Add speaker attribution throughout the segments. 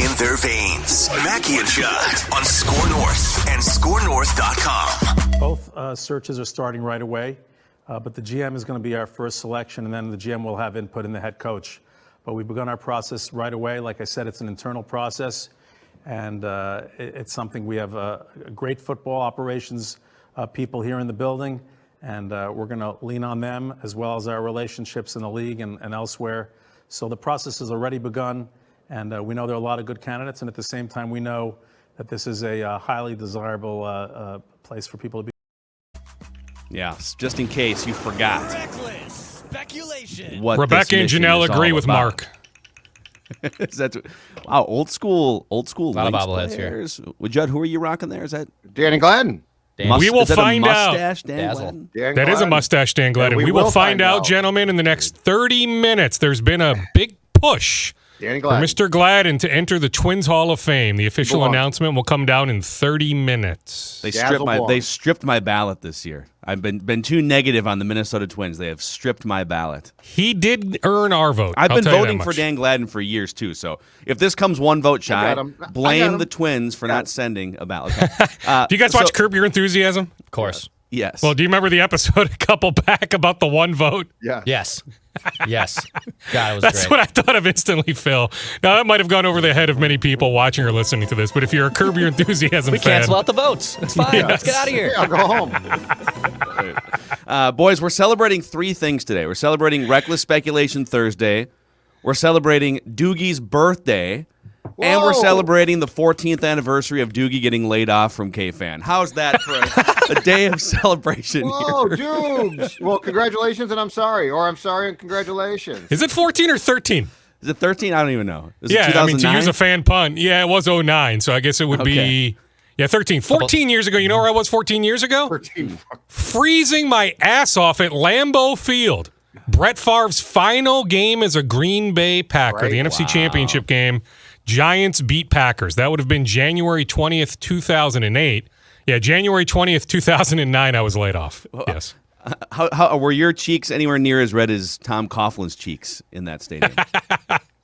Speaker 1: in their veins. Mackey and Judd on Score North and ScoreNorth.com.
Speaker 2: Both searches are starting right away, but the GM is going to be our first selection, and then the GM will have input in the head coach. But we've begun our process right away. Like I said, it's an internal process, and it's something we have great football operations people here in the building, and we're going to lean on them as well as our relationships in the league and elsewhere. So the process has already begun, and we know there are a lot of good candidates, and at the same time, we know that this is a highly desirable place for people to be.
Speaker 3: Yeah, just in case you forgot.
Speaker 4: Reckless speculation.
Speaker 3: What
Speaker 5: Rebecca and Janelle agree with Mark.
Speaker 3: Wow, old school
Speaker 6: A lot of bobbleheads here.
Speaker 3: Well, Judd, who are you rocking there? Is that
Speaker 7: Danny Gladden.
Speaker 5: We will
Speaker 3: is that
Speaker 5: find
Speaker 3: a
Speaker 5: out.
Speaker 3: mustache, Dan
Speaker 6: Dazzle.
Speaker 3: Gladden?
Speaker 7: Dan
Speaker 5: That is a
Speaker 7: Gladden.
Speaker 5: mustache, Dan Gladden.
Speaker 7: Yeah,
Speaker 5: we will find out, gentlemen, in the next 30 minutes. There's been a big push
Speaker 7: Danny
Speaker 5: for
Speaker 7: Gladden.
Speaker 5: Mr. Gladden to enter the Twins Hall of Fame. The official announcement will come down in 30 minutes.
Speaker 3: They
Speaker 7: Dazzle
Speaker 3: stripped my ballot this year. I've been too negative on the Minnesota Twins. They have stripped my ballot.
Speaker 5: He did earn our vote.
Speaker 3: I've
Speaker 5: I'll
Speaker 3: been
Speaker 5: tell you that
Speaker 3: voting for
Speaker 5: much.
Speaker 3: Dan Gladden for years too. So if this comes one vote shy,
Speaker 7: got him. I got
Speaker 3: blame
Speaker 7: him.
Speaker 3: the Twins for not sending a ballot.
Speaker 5: Do you guys watch Curb Your Enthusiasm?
Speaker 6: Of course.
Speaker 3: Yes.
Speaker 5: Well, do you remember the episode a couple back about the one vote?
Speaker 7: Yeah.
Speaker 6: Yes. Yes. God, it was
Speaker 5: That's
Speaker 6: great.
Speaker 5: what I thought of instantly, Phil. Now, that might have gone over the head of many people watching or listening to this, but if you're a Curb Your Enthusiasm
Speaker 6: We
Speaker 5: fan,
Speaker 6: cancel out the votes. It's fine. Let's get out of here.
Speaker 7: Yeah, go home.
Speaker 3: Boys, we're celebrating three things today. We're celebrating Reckless Speculation Thursday. We're celebrating Doogie's birthday. And we're
Speaker 7: Whoa.
Speaker 3: celebrating the 14th anniversary of Doogie getting laid off from K-Fan. How's that for a day of celebration
Speaker 7: Whoa,
Speaker 3: here?
Speaker 7: dudes. Well, congratulations and I'm sorry. Or I'm sorry and congratulations.
Speaker 5: is it 14 or 13?
Speaker 3: Is it 13? I don't even know. Is it
Speaker 5: Yeah, I mean, to
Speaker 3: 2009?
Speaker 5: use a fan pun, yeah, it was 09, so I guess it would be, 13. 14 years ago, you know where I was 14 years ago?
Speaker 7: 13.
Speaker 5: Freezing my ass off at Lambeau Field. Brett Favre's final game as a Green Bay Packer,
Speaker 7: Right?
Speaker 5: the NFC Championship game. Giants beat Packers. That would have been January 20th, 2008. Yeah, January 20th, 2009, I was laid off. Yes.
Speaker 3: How were your cheeks anywhere near as red as Tom Coughlin's cheeks in that stadium?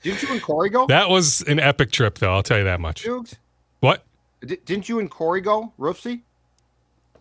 Speaker 7: Didn't you and Corey go?
Speaker 5: That was an epic trip, though, I'll tell you that much.
Speaker 7: Dukes?
Speaker 5: What?
Speaker 7: Didn't you and Corey go, Roofsy?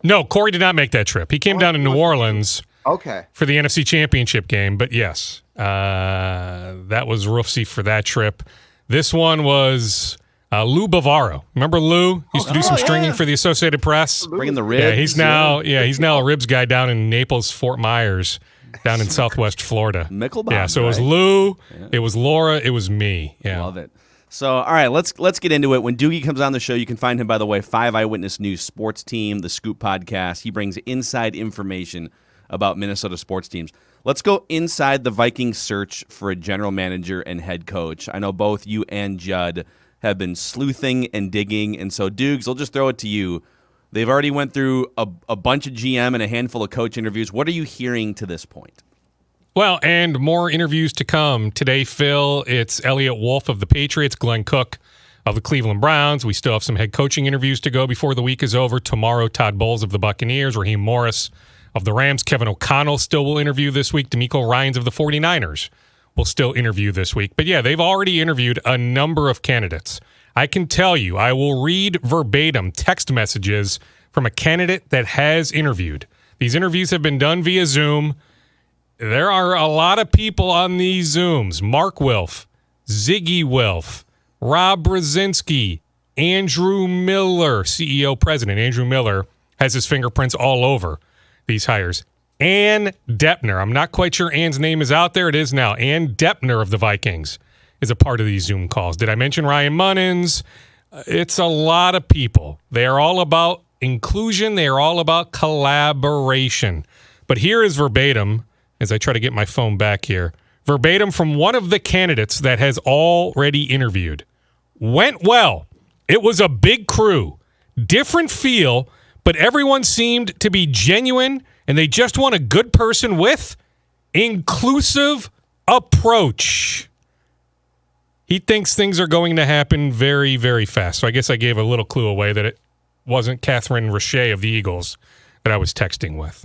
Speaker 5: No, Corey did not make that trip. He came down to New Orleans
Speaker 7: Okay.
Speaker 5: for the NFC Championship game, but yes, that was Roofsy for that trip. This one was Lou Bavaro. Remember Lou? Used to do some stringing for the Associated Press.
Speaker 3: Bringing the ribs.
Speaker 5: Yeah, he's now a ribs guy down in Naples, Fort Myers, down in Southwest Florida.
Speaker 3: Mickelbaum,
Speaker 5: Yeah, so it was
Speaker 3: right?
Speaker 5: Lou, it was Laura, it was me. Yeah.
Speaker 3: Love it. So, all right, let's get into it. When Doogie comes on the show, you can find him, by the way, 5 Eyewitness News Sports Team, the Scoop Podcast. He brings inside information about Minnesota sports teams. Let's go inside the Vikings search for a general manager and head coach. I know both you and Judd have been sleuthing and digging, and so, Doogs, I'll just throw it to you. They've already went through a bunch of GM and a handful of coach interviews. What are you hearing to this point?
Speaker 5: Well, and more interviews to come. Today, Phil, it's Elliot Wolf of the Patriots, Glenn Cook of the Cleveland Browns. We still have some head coaching interviews to go before the week is over. Tomorrow, Todd Bowles of the Buccaneers, Raheem Morris of the Rams, Kevin O'Connell still will interview this week. D'Amico Ryans of the 49ers will still interview this week. But yeah, they've already interviewed a number of candidates. I can tell you, I will read verbatim text messages from a candidate that has interviewed. These interviews have been done via Zoom. There are a lot of people on these Zooms. Mark Wilf, Ziggy Wilf, Rob Brzezinski, Andrew Miller, CEO, President Andrew Miller, has his fingerprints all over these hires. Ann Deppner. I'm not quite sure Ann's name is out there. It is now. Ann Deppner of the Vikings is a part of these Zoom calls. Did I mention Ryan Munnins? It's a lot of people. They are all about inclusion. They are all about collaboration. But here is verbatim, as I try to get my phone back here, verbatim from one of the candidates that has already interviewed. Went well. It was a big crew. Different feel, but everyone seemed to be genuine, and they just want a good person with inclusive approach. He thinks things are going to happen very, very fast. So I guess I gave a little clue away that it wasn't Catherine Richey of the Eagles that I was texting with.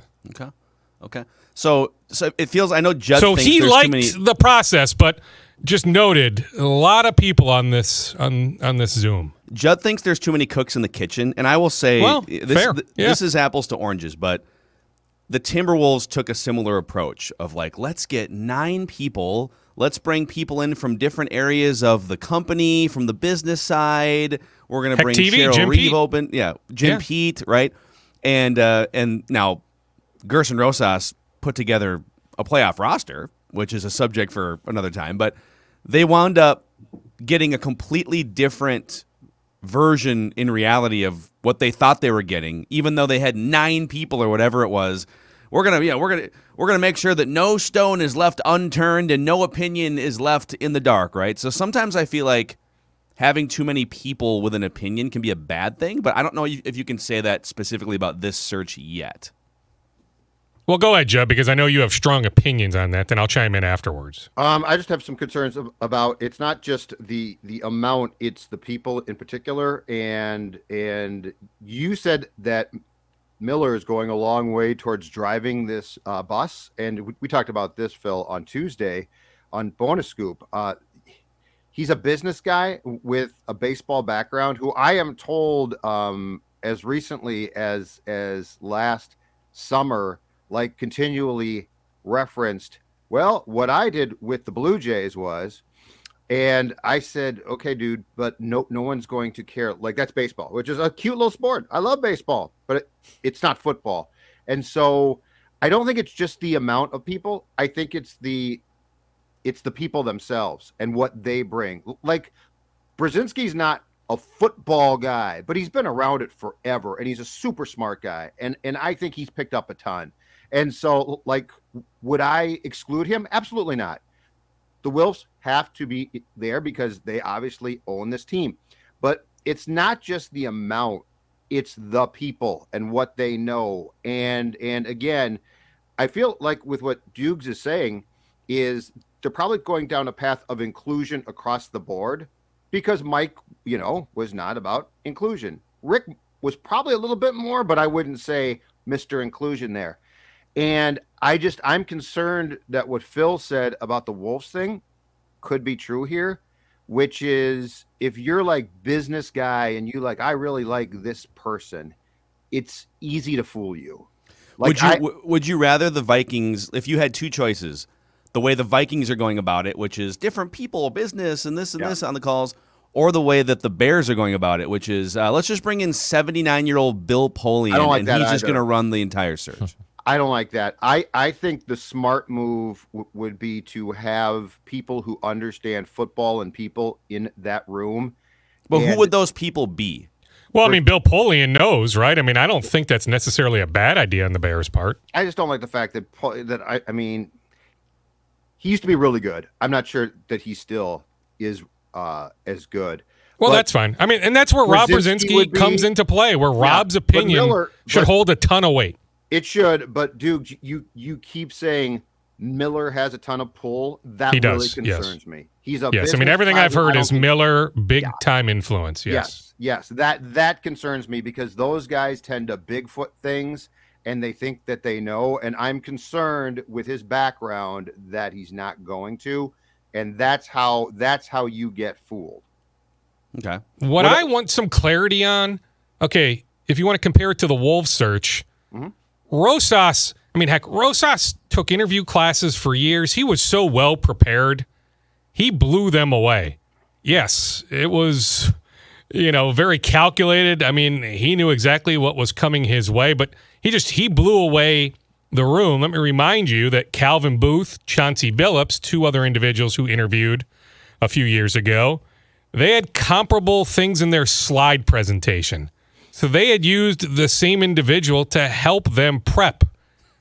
Speaker 3: Okay. So it feels, I know Judd
Speaker 5: So
Speaker 3: thinks
Speaker 5: he
Speaker 3: there's
Speaker 5: liked
Speaker 3: too many.
Speaker 5: the process, but just noted, a lot of people on this Zoom.
Speaker 3: Judd thinks there's too many cooks in the kitchen, and I will say,
Speaker 5: fair.
Speaker 3: This is apples to oranges, but the Timberwolves took a similar approach of like, let's get 9 people. Let's bring people in from different areas of the company, from the business side. We're going to bring
Speaker 5: TV,
Speaker 3: Cheryl
Speaker 5: Jim
Speaker 3: Reeve
Speaker 5: Pete.
Speaker 3: open. Yeah, Jim Pete, right? And now Gerson Rosas put together a playoff roster, which is a subject for another time, but they wound up getting a completely different version in reality of what they thought they were getting, even though they had 9 people or whatever it was. We're gonna make sure that no stone is left unturned and no opinion is left in the dark, right? So sometimes I feel like having too many people with an opinion can be a bad thing, but I don't know if you can say that specifically about this search yet.
Speaker 5: Well, go ahead, Judd, because I know you have strong opinions on that. Then I'll chime in afterwards.
Speaker 7: I just have some concerns about it's not just the amount, it's the people in particular. And you said that Miller is going a long way towards driving this bus. And we talked about this, Phil, on Tuesday on Bonus Scoop. He's a business guy with a baseball background who I am told as recently as last summer, like continually referenced, well, what I did with the Blue Jays was, and I said, okay, dude, but no one's going to care. Like, that's baseball, which is a cute little sport. I love baseball, but it's not football. And so I don't think it's just the amount of people. I think it's the people themselves and what they bring. Like, Brzezinski's not a football guy, but he's been around it forever, and he's a super smart guy. And I think he's picked up a ton. And so, like, would I exclude him? Absolutely not. The Wolves have to be there because they obviously own this team. But it's not just the amount, it's the people and what they know. And again, I feel like with what Dukes is saying is they're probably going down a path of inclusion across the board because Mike, was not about inclusion. Rick was probably a little bit more, but I wouldn't say Mr. Inclusion there. And I'm concerned that what Phil said about the Wolves thing could be true here, which is if you're like business guy and you like, I really like this person, it's easy to fool you. Like,
Speaker 3: would you rather the Vikings, if you had 2 choices, the way the Vikings are going about it, which is different people, business, and this on the calls, or the way that the Bears are going about it, which is let's just bring in 79-year-old Bill Polian, and he's just going to run the entire search.
Speaker 7: I don't like that. I think the smart move would be to have people who understand football and people in that room.
Speaker 3: But who would those people be?
Speaker 5: Well, I mean, Bill Polian knows, right? I mean, I don't think that's necessarily a bad idea on the Bears' part.
Speaker 7: I just don't like the fact that he used to be really good. I'm not sure that he still is as good.
Speaker 5: Well, that's fine. I mean, and that's where Rob Brzezinski comes into play, where Rob's opinion should hold a ton of weight.
Speaker 7: It should, but Duke, you keep saying Miller has a ton of pull. That really concerns me. He's a
Speaker 5: I mean, everything I've heard is Miller big time influence. Yes.
Speaker 7: That concerns me because those guys tend to Bigfoot things and they think that they know. And I'm concerned with his background that he's not going to, and that's how you get fooled.
Speaker 3: Okay.
Speaker 5: What I want some clarity on. Okay, if you want to compare it to the Wolves search. Mm-hmm. Rosas took interview classes for years. He was so well prepared. He blew them away. Yes, it was, very calculated. I mean, he knew exactly what was coming his way, but he blew away the room. Let me remind you that Calvin Booth, Chauncey Billups, 2 other individuals who interviewed a few years ago, they had comparable things in their slide presentation. So they had used the same individual to help them prep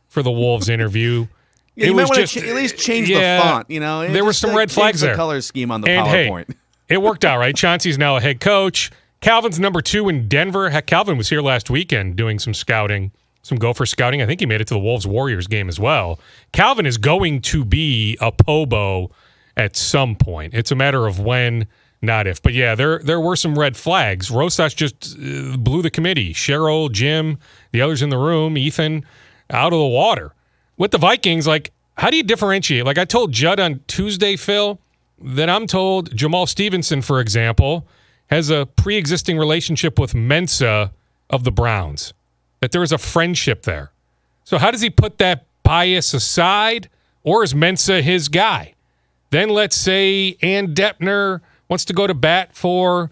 Speaker 5: for the Wolves interview.
Speaker 3: You might want to at least change the font.
Speaker 5: There were some red flags there.
Speaker 3: The color scheme on the
Speaker 5: and
Speaker 3: PowerPoint.
Speaker 5: Hey, it worked out, right? Chauncey's now a head coach. Calvin's number 2 in Denver. Heck, Calvin was here last weekend doing some scouting, some Gopher scouting. I think he made it to the Wolves-Warriors game as well. Calvin is going to be a Pobo at some point. It's a matter of when, not if. But yeah, there were some red flags. Rosas just blew the committee. Cheryl, Jim, the others in the room, Ethan, out of the water. With the Vikings, like, how do you differentiate? Like I told Judd on Tuesday, Phil, that I'm told Jamal Stevenson, for example, has a pre-existing relationship with Mensa of the Browns, that there is a friendship there. So how does he put that bias aside, or is Mensa his guy? Then let's say Ann Depner wants to go to bat for,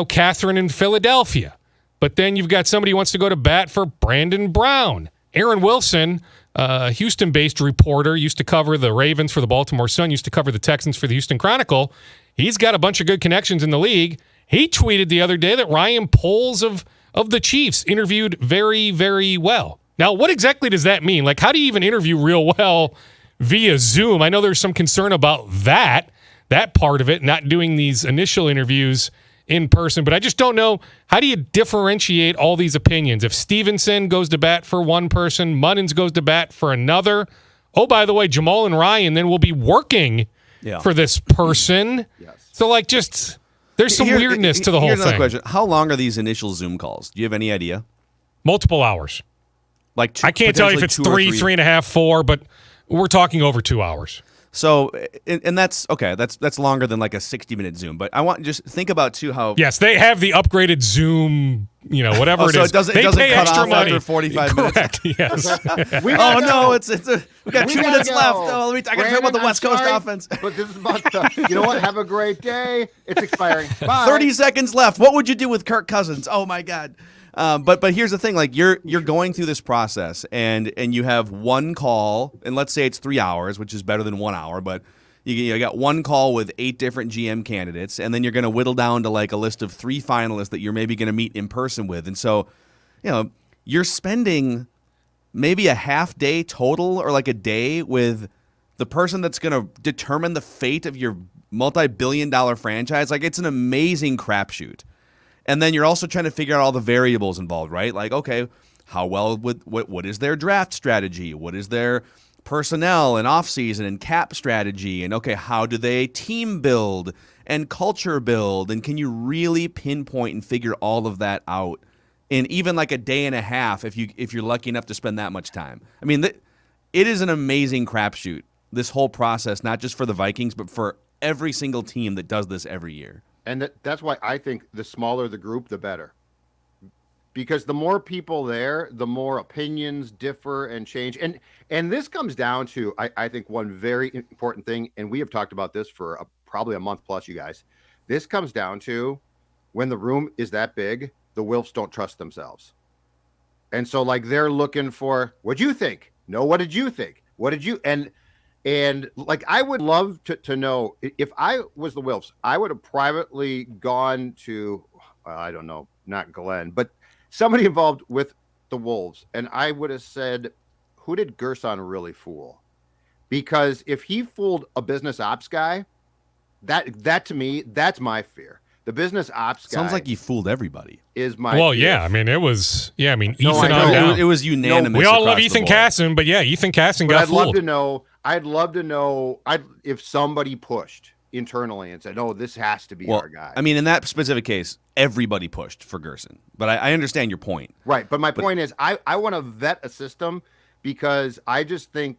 Speaker 5: Catherine in Philadelphia. But then you've got somebody who wants to go to bat for Brandon Brown. Aaron Wilson, a Houston-based reporter, used to cover the Ravens for the Baltimore Sun, used to cover the Texans for the Houston Chronicle. He's got a bunch of good connections in the league. He tweeted the other day that Ryan Poles of the Chiefs interviewed very, very well. Now, what exactly does that mean? Like, how do you even interview real well via Zoom? I know there's some concern about that part of it, not doing these initial interviews in person, but I just don't know, how do you differentiate all these opinions? If Stevenson goes to bat for one person, Munnins goes to bat for another, oh, by the way, Jamal and Ryan then will be working for this person.
Speaker 7: Yes.
Speaker 5: So, there's some weirdness to the whole
Speaker 3: Here's another
Speaker 5: thing.
Speaker 3: question. How long are these initial Zoom calls? Do you have any idea?
Speaker 5: Multiple hours.
Speaker 3: I
Speaker 5: can't tell you if it's 3.5, 4, but we're talking over 2 hours.
Speaker 3: So, and that's okay. That's longer than like a 60-minute Zoom. But I want just think about too how.
Speaker 5: Yes, they have the upgraded Zoom. Whatever it
Speaker 3: so
Speaker 5: is.
Speaker 3: It doesn't
Speaker 5: they
Speaker 3: cut
Speaker 5: pay extra
Speaker 3: off
Speaker 5: money.
Speaker 3: after 45 minutes.
Speaker 5: Correct. Yes.
Speaker 3: We got 2 minutes left. Oh, I got to talk about the West Coast offense.
Speaker 7: But this is about you know what? Have a great day. It's expiring. Bye.
Speaker 3: 30 seconds left. What would you do with Kirk Cousins? Oh my God. But here's the thing, you're going through this process and you have one call, and let's say it's 3 hours, which is better than 1 hour, but you got one call with 8 different GM candidates, and then you're going to whittle down to a list of 3 finalists that you're maybe going to meet in person with. And so, you're spending maybe a half day total or a day with the person that's going to determine the fate of your multi-billion-dollar franchise. It's an amazing crapshoot. And then you're also trying to figure out all the variables involved, right? Okay, how well what is their draft strategy? What is their personnel and offseason and cap strategy? And okay, how do they team build and culture build? And can you really pinpoint and figure all of that out in even a day and a half if you're lucky enough to spend that much time? I mean, it is an amazing crapshoot, this whole process, not just for the Vikings, but for every single team that does this every year.
Speaker 7: And that's why I think the smaller the group, the better. Because the more people there, the more opinions differ and change. And this comes down to, I think, one very important thing, and we have talked about this for probably a month plus, you guys. This comes down to when the room is that big, the Wilfs don't trust themselves. And so, they're looking for, what'd you think? No, what did you think? What did you... And I would love to know, if I was the Wilfs, I would have privately gone to, I don't know, not Glenn, but somebody involved with the Wolves. And I would have said, who did Gerson really fool? Because if he fooled a business ops guy, that to me, that's my fear. The business ops guy.
Speaker 3: Sounds like he fooled everybody.
Speaker 7: Is my
Speaker 5: Well,
Speaker 7: fear.
Speaker 5: yeah. I mean, it was, Ethan
Speaker 7: No, I
Speaker 5: on
Speaker 7: know.
Speaker 5: down.
Speaker 3: It was unanimous.
Speaker 5: We all love
Speaker 3: across the
Speaker 5: Ethan
Speaker 3: board.
Speaker 5: Casson, but Ethan Casson
Speaker 7: But
Speaker 5: got
Speaker 7: I'd
Speaker 5: fooled.
Speaker 7: love to know if somebody pushed internally and said, "No, this has to be our guy."
Speaker 3: I mean, in that specific case, everybody pushed for Gerson. But I understand your point.
Speaker 7: Right. But my point is, I want to vet a system because I just think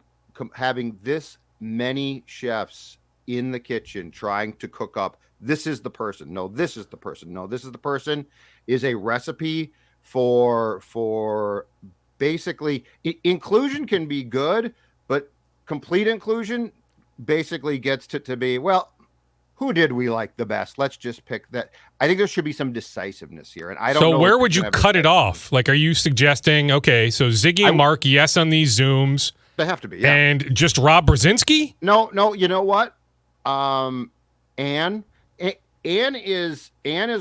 Speaker 7: having this many chefs in the kitchen trying to cook up, this is the person. No, this is the person. No, this is the person, is a recipe for basically inclusion can be good, but complete inclusion basically gets to be, well, who did we like the best? Let's just pick that. I think there should be some decisiveness here. And I don't know.
Speaker 5: So where would you cut it off? Are you suggesting, okay, so Ziggy and Mark, yes, on these Zooms.
Speaker 7: They have to be, yeah.
Speaker 5: And just Rob Brzezinski?
Speaker 7: No, you know what? Ann is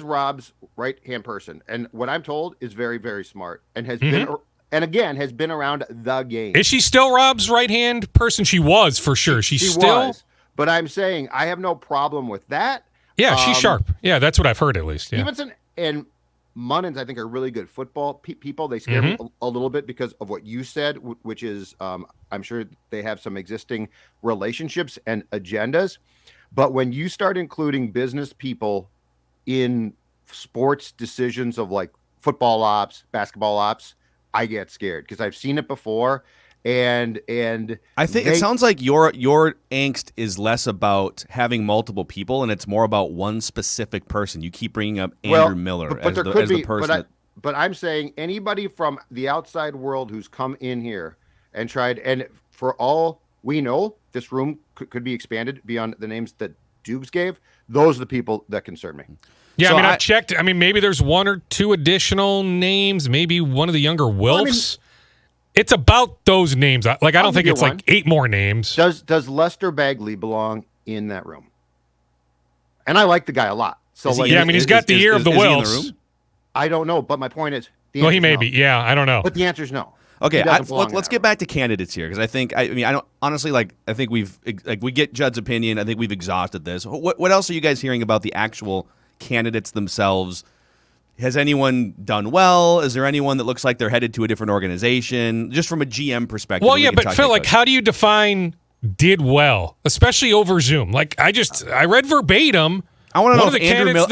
Speaker 7: Rob's right-hand person. And what I'm told is very, very smart and has been, and again, has been around the game.
Speaker 5: Is she still Rob's right-hand person? She was, for sure. She still
Speaker 7: was. But I'm saying I have no problem with that.
Speaker 5: Yeah, she's sharp. Yeah, that's what I've heard at least. Yeah.
Speaker 7: Stevenson and Munnins, I think, are really good football people. They scare me a little bit because of what you said, which is I'm sure they have some existing relationships and agendas. But when you start including business people in sports decisions of football ops, basketball ops, I get scared because I've seen it before. And
Speaker 3: I think it sounds like your angst is less about having multiple people, and it's more about one specific person. You keep bringing up Andrew Miller as the person.
Speaker 7: But I'm saying anybody from the outside world who's come in here and tried, and for all we know, this room could be expanded beyond the names that Dukes gave. Those are the people that concern me.
Speaker 5: Yeah,
Speaker 3: So
Speaker 5: I've checked. I mean, maybe there's one or two additional names, maybe one of the younger Wilfs. It's about those names. Like, I don't think it's like 8 more names.
Speaker 7: Does Lester Bagley belong in that room? And I like the guy a lot. So
Speaker 5: he's got the ear of the Wilfs.
Speaker 7: I don't know, but my point is,
Speaker 5: he may be. Yeah, I don't know.
Speaker 7: But the answer is no.
Speaker 3: Okay, let's get back to candidates here, because I think I don't honestly I think we get Judd's opinion. I think we've exhausted this. What else are you guys hearing about the actual candidates themselves? Has anyone done well? Is there anyone that looks like they're headed to a different organization, just from a GM perspective?
Speaker 5: Well, yeah, but Phil, how do you define did well, especially over Zoom? Like, I read verbatim.
Speaker 3: I want to know
Speaker 5: if Andrew Miller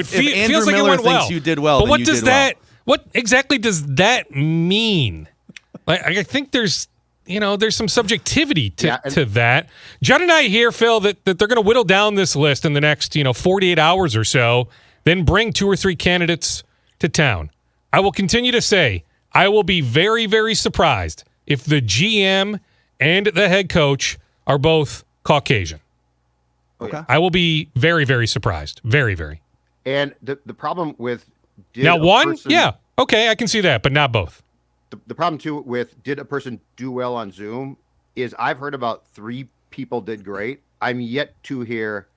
Speaker 5: feels like it went well.
Speaker 3: You did well.
Speaker 5: But what exactly does that mean? Like, I think there's some subjectivity to that. Judd and I hear, Phil, that they're going to whittle down this list in the next 48 hours or so, then bring 2 or 3 candidates to town. I will continue to say I will be very, very surprised if the GM and the head coach are both Caucasian.
Speaker 7: Okay.
Speaker 5: I will be very, very surprised. Very, very.
Speaker 7: And the problem with
Speaker 5: okay, I can see that, but not both.
Speaker 7: The problem too with did a person do well on Zoom is I've heard about 3 people did great. I'm yet to hear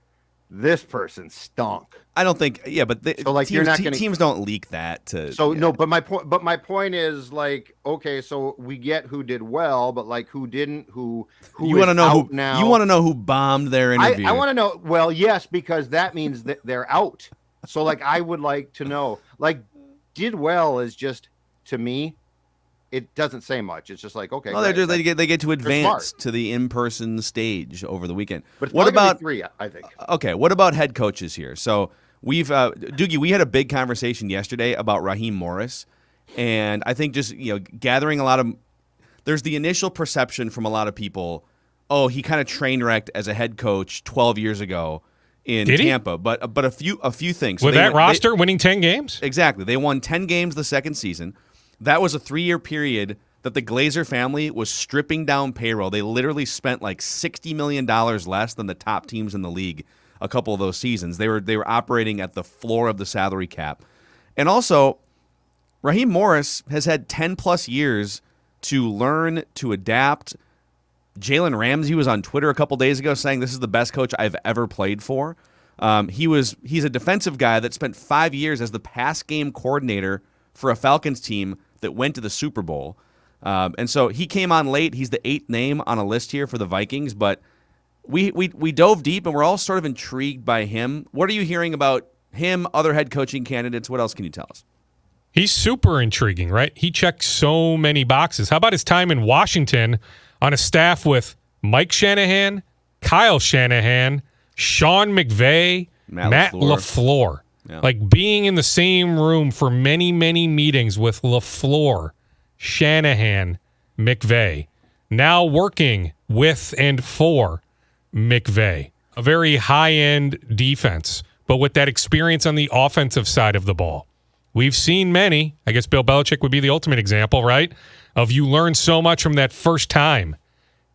Speaker 7: this person stunk.
Speaker 3: I don't think. Yeah, but teams don't leak that to.
Speaker 7: So no, but my point is like, okay, so we get who did well, but like who didn't, who
Speaker 3: you want to know who
Speaker 7: now.
Speaker 3: You want to know who bombed their interview.
Speaker 7: I want to know. Well, yes, because that means that they're out. So like, I would like to know. Like, did well is just, to me, it doesn't say much. It's just like, okay.
Speaker 3: Well, they get to advance to the in-person stage over the weekend.
Speaker 7: But what about 3? I think.
Speaker 3: Okay, what about head coaches here? So we've Doogie, we had a big conversation yesterday about Raheem Morris, and I think just gathering a lot of. There's the initial perception from a lot of people. Oh, he kind of train wrecked as a head coach 12 years ago in Tampa, but a few things
Speaker 5: with that roster winning 10 games.
Speaker 3: Exactly, they won 10 games the second season. That was a 3-year period that the Glazer family was stripping down payroll. They literally spent like $60 million less than the top teams in the league a couple of those seasons. They were operating at the floor of the salary cap. And also, Raheem Morris has had 10-plus years to learn, to adapt. Jalen Ramsey was on Twitter a couple days ago saying this is the best coach I've ever played for. He's a defensive guy that spent 5 years as the pass game coordinator for a Falcons team that went to the Super Bowl. And so he came on late. He's the 8th name on a list here for the Vikings, but we dove deep, and we're all sort of intrigued by him. What are you hearing about him, other head coaching candidates? What else can you tell us?
Speaker 5: He's super intriguing, right? He checks so many boxes. How about his time in Washington on a staff with Mike Shanahan, Kyle Shanahan, Sean McVay, Matt LaFleur. Yeah. Like being in the same room for many, many meetings with LaFleur, Shanahan, McVay, now working with and for McVay. A very high-end defense, but with that experience on the offensive side of the ball. We've seen many. I guess Bill Belichick would be the ultimate example, right? Of you learn so much from that first time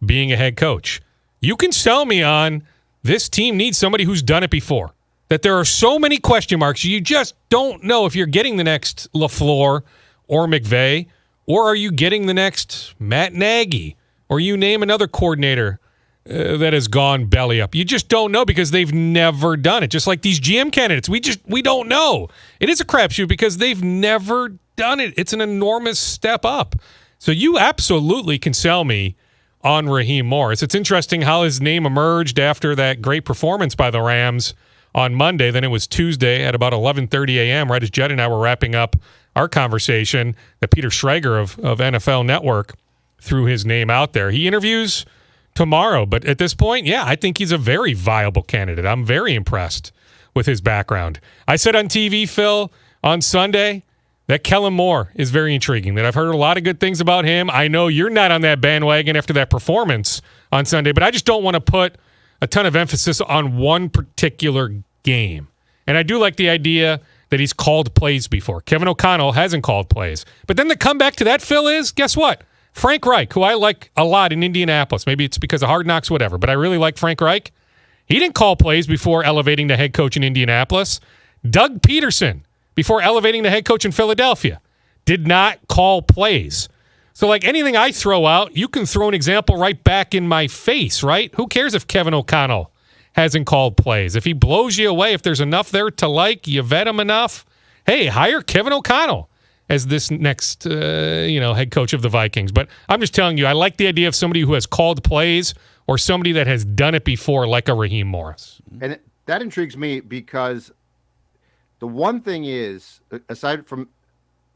Speaker 5: being a head coach. You can sell me on this team needs somebody who's done it before. That there are so many question marks. You just don't know if you're getting the next LaFleur or McVay, or are you getting the next Matt Nagy, or you name another coordinator that has gone belly up. You just don't know because they've never done it. Just like these GM candidates, we don't know. It is a crapshoot because they've never done it. It's an enormous step up. So you absolutely can sell me on Raheem Morris. It's interesting how his name emerged after that great performance by the Rams on Monday. Then it was Tuesday at about 11:30 a.m., right as Judd and I were wrapping up our conversation, that Peter Schrager of NFL Network threw his name out there. He interviews tomorrow, but at this point, yeah, I think he's a very viable candidate. I'm very impressed with his background. I said on TV, Phil, on Sunday, that Kellen Moore is very intriguing, that I've heard a lot of good things about him. I know you're not on that bandwagon after that performance on Sunday, but I just don't want to put a ton of emphasis on one particular game. And I do like the idea that he's called plays before. Kevin O'Connell hasn't called plays. But then the comeback to that, Phil, is, guess what? Frank Reich, who I like a lot in Indianapolis. Maybe it's because of Hard Knocks, whatever, but I really like Frank Reich. He didn't call plays before elevating to head coach in Indianapolis. Doug Peterson, before elevating to head coach in Philadelphia, did not call plays. So like anything I throw out, you can throw an example right back in my face, right? Who cares if Kevin O'Connell hasn't called plays? If he blows you away, if there's enough there to like, you vet him enough, hey, hire Kevin O'Connell as this next head coach of the Vikings. But I'm just telling you, I like the idea of somebody who has called plays or somebody that has done it before, like a Raheem Morris.
Speaker 7: And that intrigues me because the one thing is, aside from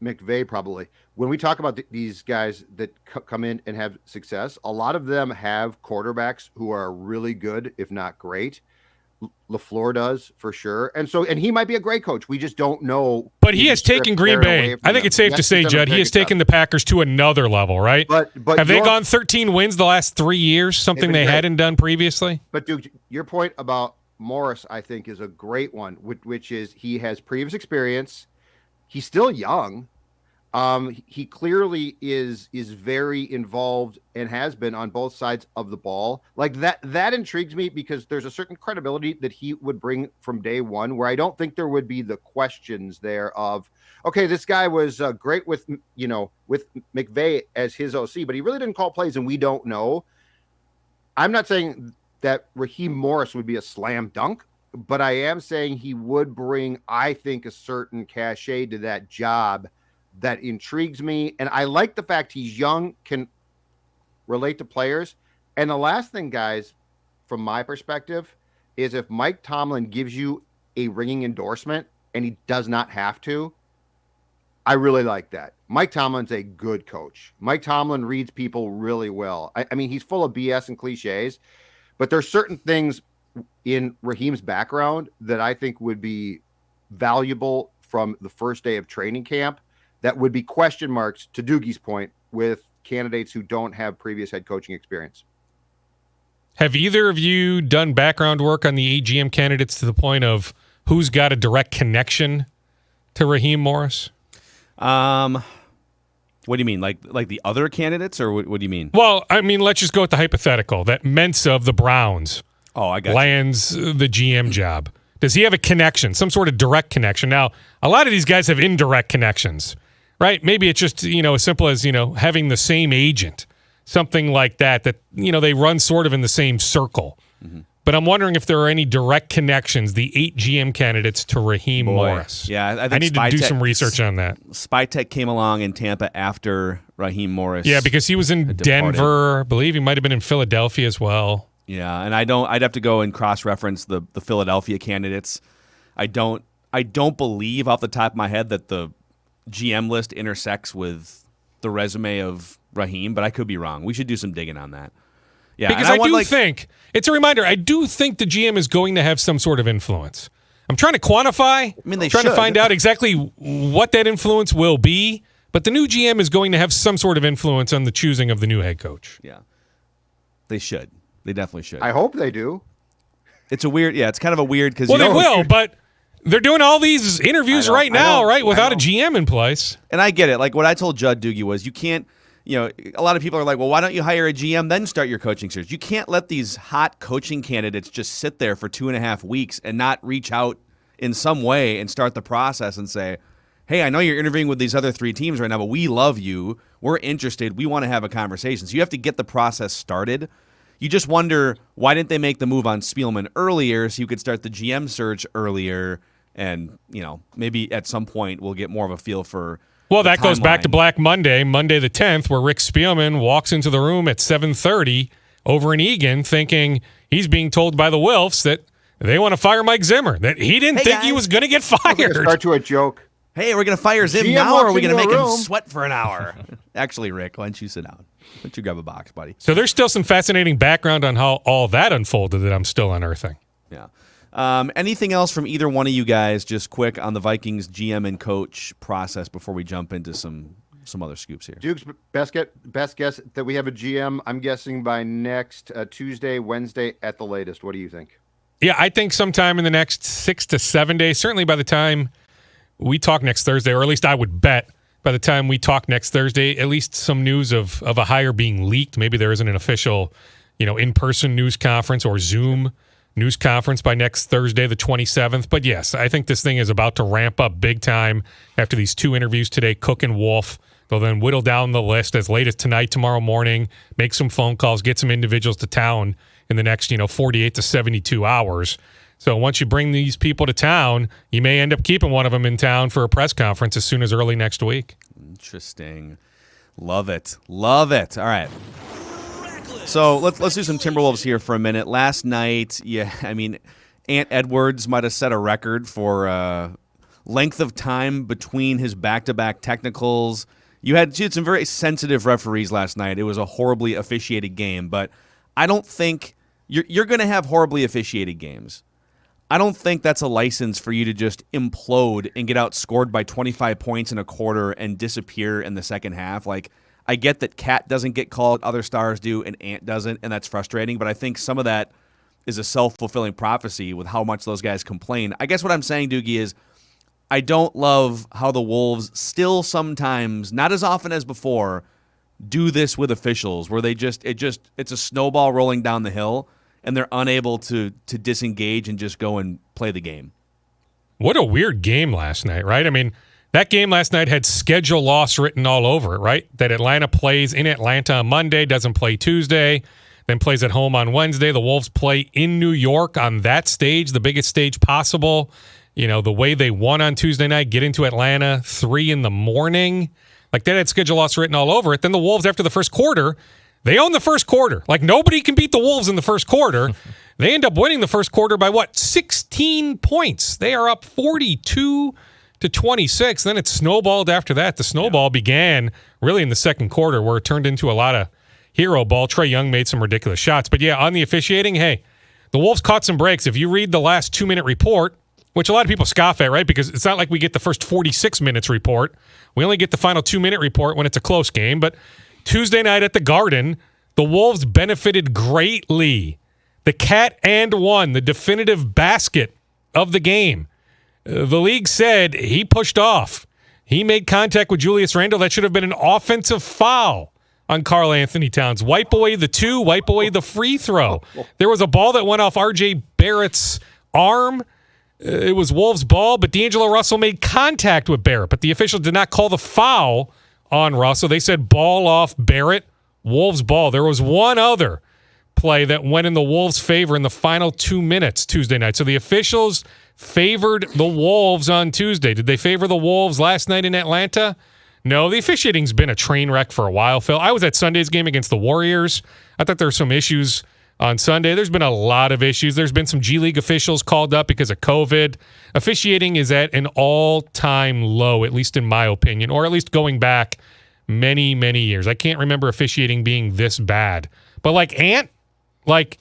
Speaker 7: McVay probably, when we talk about these guys that come in and have success, a lot of them have quarterbacks who are really good, if not great. LaFleur does for sure. And he might be a great coach. We just don't know.
Speaker 5: But he has taken Green Bay. I think it's safe to say, Judd, he has taken the Packers to another level, right? But have they gone 13 wins the last 3 years, something they hadn't done previously?
Speaker 7: But Duke, your point about Morris, I think, is a great one, which is he has previous experience. He's still young. He clearly is very involved and has been on both sides of the ball. Like that intrigues me because there's a certain credibility that he would bring from day one, where I don't think there would be the questions there of, okay, this guy was great with McVay as his OC, but he really didn't call plays and we don't know. I'm not saying that Raheem Morris would be a slam dunk, but I am saying he would bring, I think, a certain cachet to that job that intrigues me. And I like the fact he's young, can relate to players. And the last thing, guys, from my perspective, is if Mike Tomlin gives you a ringing endorsement and he does not have to, I really like that. Mike Tomlin's a good coach. Mike Tomlin reads people really well. I mean, he's full of BS and cliches, but there's certain things in Raheem's background that I think would be valuable from the first day of training camp that would be question marks, to Doogie's point, with candidates who don't have previous head coaching experience.
Speaker 5: Have either of you done background work on the GM candidates to the point of who's got a direct connection to Raheem Morris?
Speaker 3: What do you mean? Like the other candidates, or what do you mean?
Speaker 5: Well, I mean, let's just go with the hypothetical that Mensa of the Browns lands the GM job. Does he have a connection, some sort of direct connection? Now, a lot of these guys have indirect connections, right? Maybe it's just, as simple as, having the same agent, something like that they run sort of in the same circle. Mm-hmm. But I'm wondering if there are any direct connections, the 8 GM candidates, to Raheem Morris.
Speaker 3: Yeah, I think
Speaker 5: I need to do some research on that.
Speaker 3: Spytech came along in Tampa after Raheem Morris.
Speaker 5: Yeah, because he was in Denver. I believe he might have been in Philadelphia as well.
Speaker 3: Yeah, and I'd have to go and cross-reference the Philadelphia candidates. I don't believe off the top of my head that the GM list intersects with the resume of Raheem, but I could be wrong. We should do some digging on that. Yeah,
Speaker 5: because I think it's a reminder. I do think the GM is going to have some sort of influence. I'm trying to quantify. Trying to find out exactly what that influence will be. But the new GM is going to have some sort of influence on the choosing of the new head coach.
Speaker 3: Yeah, they should. They definitely should.
Speaker 7: I hope they do.
Speaker 3: It's it's kind of a weird because
Speaker 5: they will, but they're doing all these interviews right now, right, without a GM in place.
Speaker 3: And I get it. Like what I told Judd Doogie was, you can't. A lot of people are like, well, why don't you hire a GM then start your coaching search? You can't let these hot coaching candidates just sit there for 2.5 weeks and not reach out in some way and start the process and say, hey, I know you're interviewing with these other 3 teams right now, but we love you. We're interested. We want to have a conversation. So you have to get the process started. You just wonder, why didn't they make the move on Spielman earlier so you could start the GM search earlier? And, maybe at some point we'll get more of a feel for
Speaker 5: Well, that goes back to Black Monday, Monday the 10th, where Rick Spielman walks into the room at 7:30 over in Eagan thinking he's being told by the Wilfs that they want to fire Mike Zimmer, that he didn't think he was going to get fired.
Speaker 7: Start to a joke.
Speaker 3: Hey, we're going to fire Zim now, or are we going to make him sweat for an hour? Actually, Rick, why don't you sit down? Why don't you grab a box, buddy?
Speaker 5: So there's still some fascinating background on how all that unfolded that I'm still unearthing.
Speaker 3: Yeah. Anything else from either one of you guys, just quick on the Vikings GM and coach process before we jump into some other scoops here?
Speaker 7: Duke's best guess that we have a GM, I'm guessing by next Tuesday, Wednesday at the latest. What do you think?
Speaker 5: Yeah, I think sometime in the next 6 to 7 days, certainly by the time we talk next Thursday, or at least I would bet by the time we talk next Thursday, at least some news of a hire being leaked. Maybe there isn't an official, in-person news conference or Zoom news conference by next Thursday, the 27th. But yes, I think this thing is about to ramp up big time after these 2 interviews today, Cook and Wolf. They'll then whittle down the list as late as tonight, tomorrow morning, make some phone calls, get some individuals to town in the next, 48 to 72 hours. So once you bring these people to town, you may end up keeping one of them in town for a press conference as soon as early next week.
Speaker 3: Interesting. Love it. Love it. All right. So let's do some Timberwolves here for a minute. Last night, Ant Edwards might have set a record for length of time between his back-to-back technicals. You had some very sensitive referees last night. It was a horribly officiated game, but I don't think you're going to have horribly officiated games. I don't think that's a license for you to just implode and get outscored by 25 points in a quarter and disappear in the second half. Like, I get that Cat doesn't get called, other stars do, and Ant doesn't, and that's frustrating, but I think some of that is a self-fulfilling prophecy with how much those guys complain. I guess what I'm saying, Doogie, is I don't love how the Wolves still sometimes, not as often as before, do this with officials, where it's a snowball rolling down the hill, and they're unable to disengage and just go and play the game.
Speaker 5: What a weird game last night, right? I mean, that game last night had schedule loss written all over it, right? That Atlanta plays in Atlanta on Monday, doesn't play Tuesday, then plays at home on Wednesday. The Wolves play in New York on that stage, the biggest stage possible. The way they won on Tuesday night, get into Atlanta 3 a.m. Like, that had schedule loss written all over it. Then the Wolves, after the first quarter, they own the first quarter. Like, nobody can beat the Wolves in the first quarter. They end up winning the first quarter by 16 points. They are up 42 to 26. Then it snowballed after that. The snowball began really in the second quarter, where it turned into a lot of hero ball. Trae Young made some ridiculous shots. But yeah, on the officiating, hey, the Wolves caught some breaks. If you read the last 2-minute report, which a lot of people scoff at, right? Because it's not like we get the first 46 minutes report. We only get the final 2-minute report when it's a close game. But Tuesday night at the Garden, the Wolves benefited greatly. The Cat and one, the definitive basket of the game. The league said he pushed off. He made contact with Julius Randle. That should have been an offensive foul on Karl Anthony Towns. Wipe away the 2, wipe away the free throw. There was a ball that went off R.J. Barrett's arm. It was Wolves' ball, but D'Angelo Russell made contact with Barrett. But the official did not call the foul on Russell. They said ball off Barrett, Wolves' ball. There was one other play that went in the Wolves' favor in the final 2 minutes Tuesday night. So the officials favored the Wolves on Tuesday. Did they favor the Wolves last night in Atlanta? No, the officiating's been a train wreck for a while, Phil. I was at Sunday's game against the Warriors. I thought there were some issues on Sunday. There's been a lot of issues. There's been some G League officials called up because of COVID. Officiating is at an all-time low, at least in my opinion, or at least going back many, many years. I can't remember officiating being this bad. But Ant,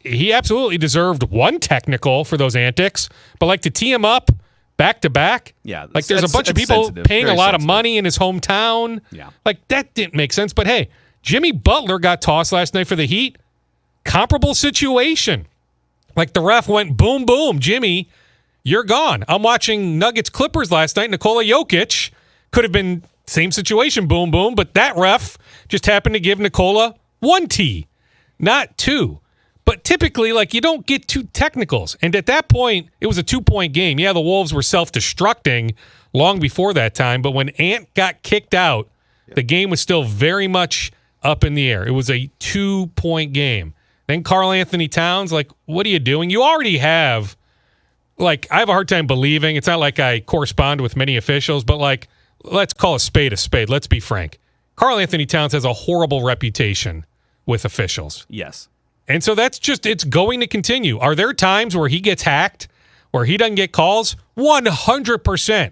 Speaker 5: he absolutely deserved one technical for those antics, but to tee him up back-to-back?
Speaker 3: Yeah.
Speaker 5: There's a bunch of people paying a lot of money in his hometown.
Speaker 3: Yeah.
Speaker 5: That didn't make sense. But hey, Jimmy Butler got tossed last night for the Heat. Comparable situation. The ref went, boom, boom, Jimmy, you're gone. I'm watching Nuggets Clippers last night. Nikola Jokic could have been same situation, boom, boom, but that ref just happened to give Nikola 1 T, not 2. But typically, you don't get 2 technicals. And at that point, it was a 2-point game. Yeah, the Wolves were self-destructing long before that time, but when Ant got kicked out, the game was still very much up in the air. It was a 2-point game. Then Karl Anthony Towns, what are you doing? You already have, I have a hard time believing. It's not like I correspond with many officials, but let's call a spade a spade. Let's be frank. Karl Anthony Towns has a horrible reputation with officials.
Speaker 3: Yes.
Speaker 5: And so that's it's going to continue. Are there times where he gets hacked, where he doesn't get calls? 100%.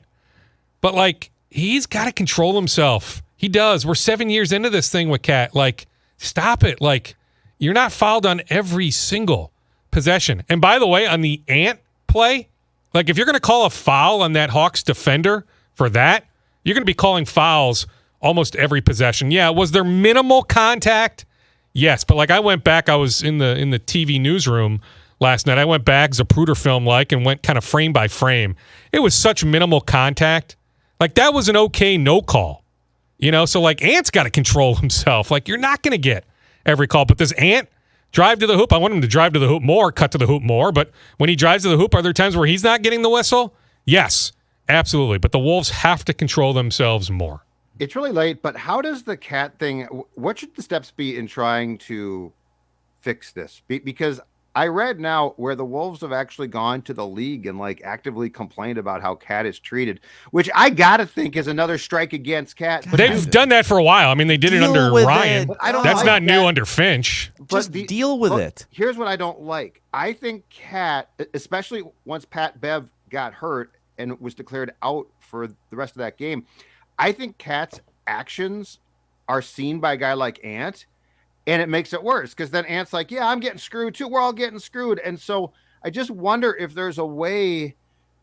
Speaker 5: But he's got to control himself. He does. We're 7 years into this thing with Cat. Stop it. You're not fouled on every single possession. And by the way, on the Ant play, like if you're going to call a foul on that Hawks defender for that, you're going to be calling fouls almost every possession. Yeah, was there minimal contact? Yes, but like I went back, I was in the TV newsroom last night. I went back, Zapruder film and went kind of frame by frame. It was such minimal contact. Like that was an okay no call. So like Ant's got to control himself. Like you're not going to get every call, but does Ant drive to the hoop? I want him to drive to the hoop more, cut to the hoop more, but when he drives to the hoop, are there times where he's not getting the whistle? Yes, absolutely. But the Wolves have to control themselves more.
Speaker 7: It's really late, but how does the cat thing, what should the steps be in trying to fix this? Because I read now where the Wolves have actually gone to the league and like actively complained about how Cat is treated, which I got to think is another strike against Cat.
Speaker 5: But they've done that for a while. I mean, they did it under Ryan. That's not new under Finch.
Speaker 3: Just deal with it.
Speaker 7: Here's what I don't like. I think Cat, especially once Pat Bev got hurt and was declared out for the rest of that game, I think Cat's actions are seen by a guy like Ant, and it makes it worse because then Ant's like, yeah, I'm getting screwed too. We're all getting screwed. And so I just wonder if there's a way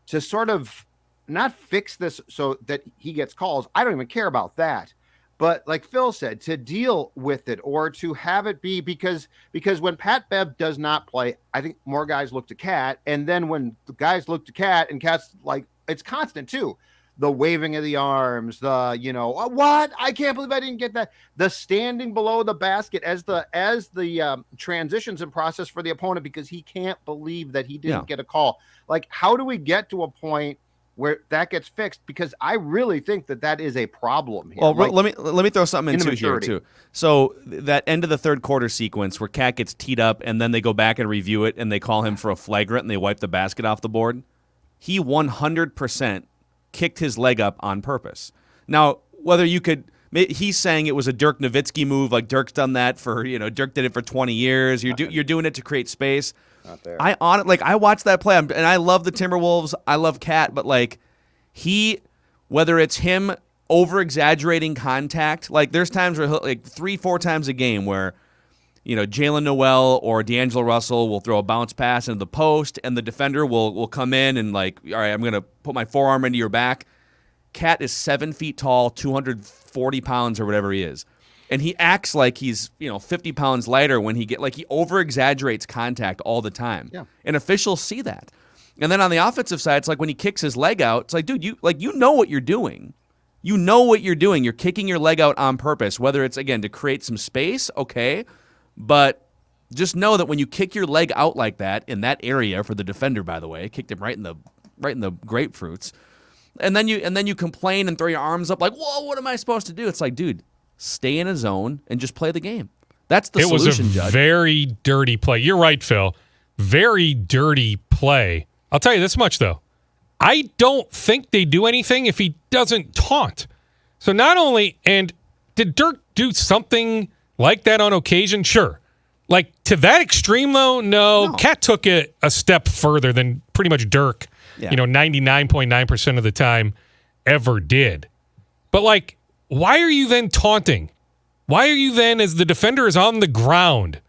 Speaker 7: to sort of not fix this so that he gets calls. I don't even care about that. But like Phil said, to deal with it or to have it be because when Pat Bev does not play, I think more guys look to Cat. And then when the guys look to Cat and Cat's like, it's constant too. The waving of the arms, the, what? I can't believe I didn't get that. The standing below the basket as the transitions and process for the opponent because he can't believe that he didn't get a call. Like, how do we get to a point where that gets fixed? Because I really think that is a problem here.
Speaker 3: Well, let me throw something into here too. So that end of the third quarter sequence where Cat gets teed up and then they go back and review it and they call him for a flagrant and they wipe the basket off the board. He 100% kicked his leg up on purpose. Now, whether you could, he's saying it was a Dirk Nowitzki move, like Dirk's done that for, Dirk did it for 20 years. You're doing it to create space.
Speaker 7: Not there.
Speaker 3: I watched that play, and I love the Timberwolves. I love Cat, but like whether it's him over exaggerating contact, like there's times where like 3-4 times a game where Jalen Noel or D'Angelo Russell will throw a bounce pass into the post, and the defender will come in and like, all right, I'm going to put my forearm into your back. Cat is 7 feet tall, 240 pounds or whatever he is. And he acts like he's, 50 pounds lighter when he over-exaggerates contact all the time.
Speaker 7: Yeah.
Speaker 3: And officials see that. And then on the offensive side, it's like when he kicks his leg out, it's like, dude, you know what you're doing. You know what you're doing. You're kicking your leg out on purpose, whether it's, again, to create some space, okay, but just know that when you kick your leg out like that in that area for the defender, by the way, kicked him right in the grapefruits, and then you complain and throw your arms up like, whoa, what am I supposed to do? It's like, dude, stay in a zone and just play the game. That's the solution, Judd.
Speaker 5: It was a very dirty play. You're right, Phil. Very dirty play. I'll tell you this much though. I don't think they do anything if he doesn't taunt. So not only, and did Dirk do something like that on occasion? Sure. Like to that extreme though, no. Cat took it a step further than pretty much Dirk, 99.9% of the time ever did. But like, why are you then taunting? Why are you then, as the defender is on the ground,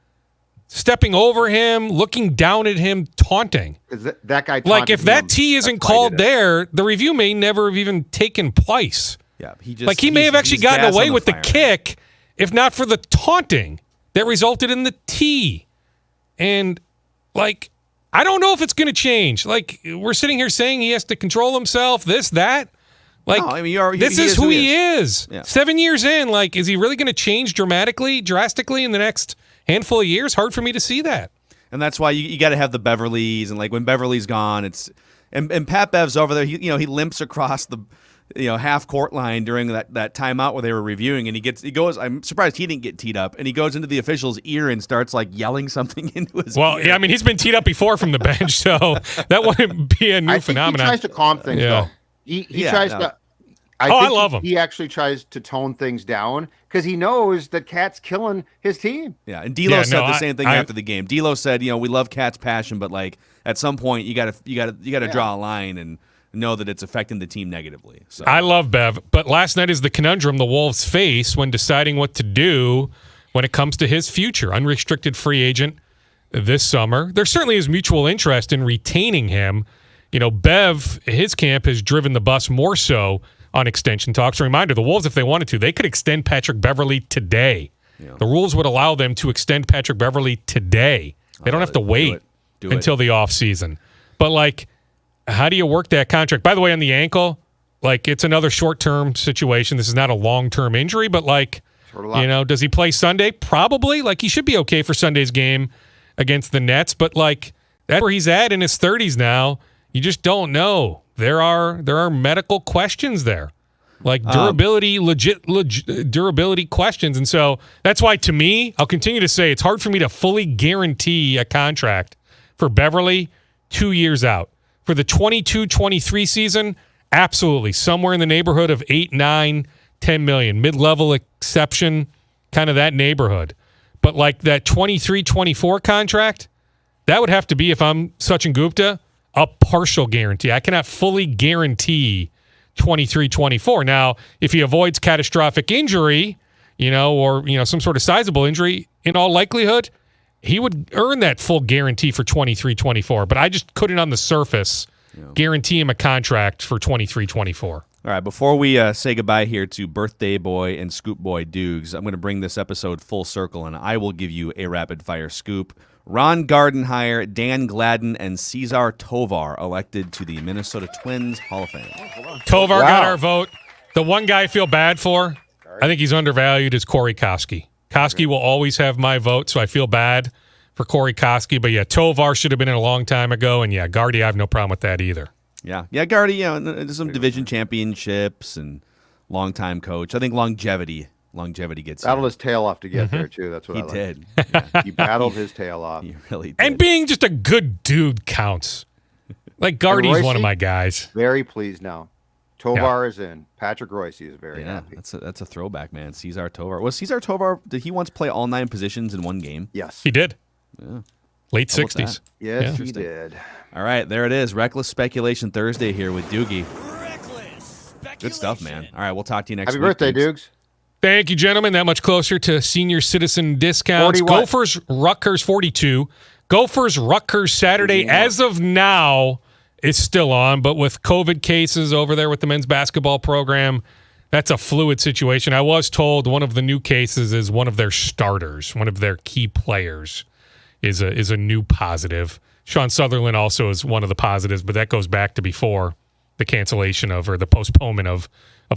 Speaker 5: stepping over him, looking down at him, taunting?
Speaker 7: That guy
Speaker 5: like if that T isn't called there, the review may never have even taken place.
Speaker 3: Yeah,
Speaker 5: he may have actually gotten away with the kick if not for the taunting that resulted in the T. And like, I don't know if it's going to change. Like we're sitting here saying he has to control himself, this, that. Like, no, I mean, this is who he is. Yeah. 7 years in, like, is he really going to change drastically in the next handful of years? Hard for me to see that.
Speaker 3: And that's why you got to have the Beverleys, and like when Beverley's gone, it's and Pat Bev's over there. He limps across the half court line during that timeout where they were reviewing, and he goes. I'm surprised he didn't get teed up, and he goes into the official's ear and starts like yelling something into his.
Speaker 5: Well,
Speaker 3: ear.
Speaker 5: Yeah, I mean he's been teed up before from the bench, so that wouldn't be a new phenomenon.
Speaker 7: He tries to calm things though. He tries to.
Speaker 5: I love him.
Speaker 7: He actually tries to tone things down because he knows that Cat's killing his team.
Speaker 3: Yeah, and D'Lo said the same thing after the game. D'Lo said, we love Cat's passion, but like at some point you got to draw a line and know that it's affecting the team negatively. So
Speaker 5: I love Bev, but last night is the conundrum the Wolves face when deciding what to do when it comes to his future. Unrestricted free agent. this summer. There certainly is mutual interest in retaining him. Bev, his camp has driven the bus more so on extension talks. A reminder, the Wolves, if they wanted to, they could extend Patrick Beverley today. Yeah. The rules would allow them to extend Patrick Beverley today. They don't have to wait until the offseason. But, how do you work that contract? By the way, on the ankle, it's another short-term situation. This is not a long-term injury, but, does he play Sunday? Probably. He should be okay for Sunday's game against the Nets. But, that's where he's at in his 30s now. You just don't know. There are medical questions there, durability, legit durability questions. And so that's why, to me, I'll continue to say it's hard for me to fully guarantee a contract for Beverley 2 years out. For the 22-23 season, absolutely. Somewhere in the neighborhood of 8, 9, 10 million. Mid-level exception, kind of that neighborhood. But that 23-24 contract, that would have to be, if I'm Sachin Gupta, a partial guarantee. I cannot fully guarantee 23-24. Now, if he avoids catastrophic injury, or some sort of sizable injury, in all likelihood, he would earn that full guarantee for 23-24. But I just couldn't, on the surface, guarantee him a contract for 23-24.
Speaker 3: All right, before we say goodbye here to Birthday Boy and Scoop Boy Dukes, I'm going to bring this episode full circle, and I will give you a rapid-fire scoop. Ron Gardenhire, Dan Gladden, and Cesar Tovar elected to the Minnesota Twins Hall of Fame.
Speaker 5: Tovar got our vote. The one guy I feel bad for, I think he's undervalued, is Corey Koski. Koski will always have my vote, so I feel bad for Corey Koski. But, Tovar should have been in a long time ago. And, Gardy, I have no problem with that either.
Speaker 3: Yeah, Gardy, some division championships and long-time coach. I think longevity gets
Speaker 7: battled his tail off to get there too. That's what
Speaker 3: he
Speaker 7: I
Speaker 3: did.
Speaker 7: Yeah. He battled his tail off.
Speaker 3: He really did.
Speaker 5: And being just a good dude counts. Gardy's one of my guys.
Speaker 7: Very pleased now. Tovar is in. Patrick Royce is very happy.
Speaker 3: That's a throwback, man. Cesar Tovar. Was Cesar Tovar? Did he once play all 9 positions in one game?
Speaker 7: Yes,
Speaker 5: he did.
Speaker 3: Yeah.
Speaker 5: Late 60s.
Speaker 7: Yes, he did.
Speaker 3: All right, there it is. Reckless Speculation Thursday here with Doogie.
Speaker 4: Reckless speculation.
Speaker 3: Good stuff, man. All right, we'll talk to you next
Speaker 7: Happy
Speaker 3: week.
Speaker 7: Happy birthday, Dukes.
Speaker 5: Thank you, gentlemen. That much closer to senior citizen discounts.
Speaker 7: 40 what?
Speaker 5: Gophers, Rutgers, 42. Gophers, Rutgers, Saturday, as of now, is still on. But with COVID cases over there with the men's basketball program, that's a fluid situation. I was told one of the new cases is one of their starters, one of their key players is a new positive. Sean Sutherland also is one of the positives, but that goes back to before the cancellation or the postponement of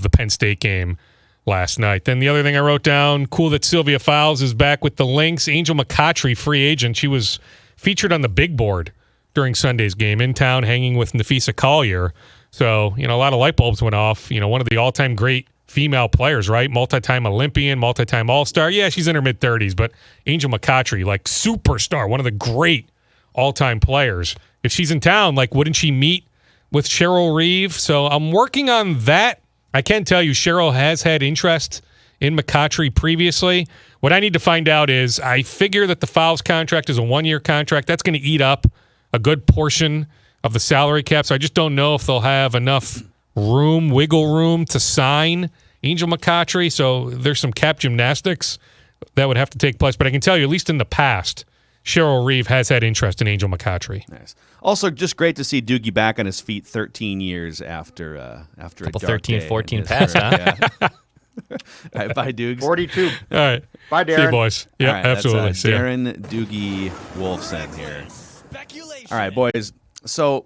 Speaker 5: the Penn State game last night. Then the other thing I wrote down, cool that Sylvia Fowles is back with the Lynx. Angel McCoughtry, free agent. She was featured on the big board during Sunday's game in town, hanging with Nafisa Collier. So, a lot of light bulbs went off. One of the all-time great female players, right? Multi-time Olympian, multi-time All-Star. Yeah, she's in her mid-30s, but Angel McCoughtry, superstar, one of the great all-time players. If she's in town, wouldn't she meet with Cheryl Reeve? So I'm working on that. I can tell you Cheryl has had interest in McCoughtry previously. What I need to find out is I figure that the Fowles contract is a 1-year contract. That's going to eat up a good portion of the salary cap. So I just don't know if they'll have enough wiggle room to sign Angel McCoughtry. So there's some cap gymnastics that would have to take place. But I can tell you, at least in the past, Cheryl Reeve has had interest in Angel McCoughtry.
Speaker 3: Nice. Also, just great to see Doogie back on his feet 13 years after a dark
Speaker 6: 13,
Speaker 3: day
Speaker 6: 14 past, huh?
Speaker 3: Yeah. All right, bye, Dukes.
Speaker 7: 42.
Speaker 5: All right.
Speaker 7: Bye, Darren.
Speaker 5: See you, boys. Yeah,
Speaker 3: All right,
Speaker 5: absolutely.
Speaker 3: That's,
Speaker 5: See ya.
Speaker 3: Darren Doogie Wolfson here.
Speaker 4: Speculation.
Speaker 3: All right, boys. So